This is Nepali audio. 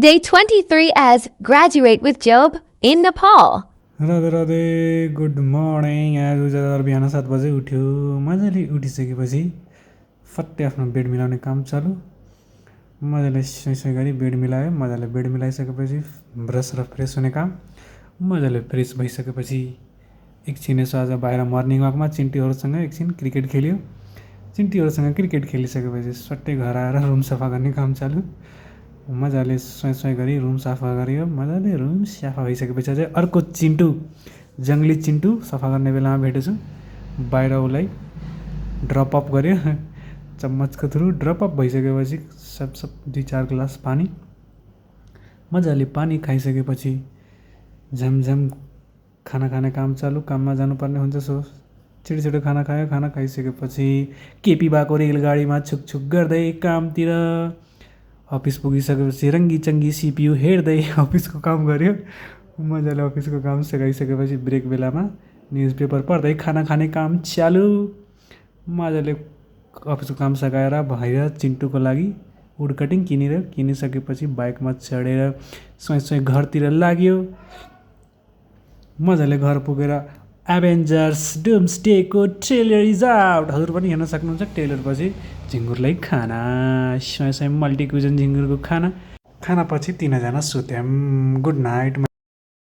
Day 23 as Graduate with Job in Nepal. Radhe Radhe good morning. आज उज्यालो बिहान 7 बजे उठ्यो। मजाले उठिसकेपछि फट्टै आफ्नो बेड मिलाउने काम चालु। मजाले सुई गरी बेड मिलायो। मजाले बेड मिलाइसकेपछि ब्रस र फ्रेस हुने काम। मजाले फ्रेस भइसकेपछि एकछिन यसो आज बाहिर मर्निङ वाकमा चिन्टीहरूसँग एकछिन क्रिकेट खेल्यो। चिन्टीहरूसँग क्रिकेट खेलिसकेपछि सट्टै घर आएर रुम सफा गर्ने काम चालु। मजाले सुई गरी रुम सफा गरियो। मजाले रुम सफा भइसकेपछि चाहिँ अर्को चिन्टु, जङ्गली चिन्टु सफा गर्ने बेलामा भेटेछु। बाहिर उसलाई ड्रप अप गऱ्यो चम्मचको थ्रु। ड्रप अप भइसकेपछि सब 2-4 ग्लास पानी। मजाले पानी खाइसकेपछि झमझम खाना खाने काम चालु। काममा जानुपर्ने हुन्छ, सो छिटो खाना खायो। खाना खाइसकेपछि केपी भएको रेलगाडीमा छुकछुक गर्दै कामतिर। अफिस पुगिसकेपछि रङ्गी सिपियु हेर्दै अफिसको काम गऱ्यो। मजाले अफिसको काम सघाइसकेपछि ब्रेक बेलामा न्युज पेपर पढ्दै खाना खाने काम चालु। मजाले अफिसको काम सघाएर बाहिर चिन्टुको लागि वुड कटिङ किनिसकेपछि बाइकमा चढेर सोइ घरतिर लाग्यो। मजाले घर पुगेर एभेन्जर्स डुम्सडेको ट्रेलर इज आउट। हजुर पनि हेर्न सक्नुहुन्छ। ट्रेलरपछि झिङ्गुरलाई खाना, सोइ मल्टी क्युजन झिङ्गुरको खाना। खानापछि 3जना सुत्यौँ। Good night.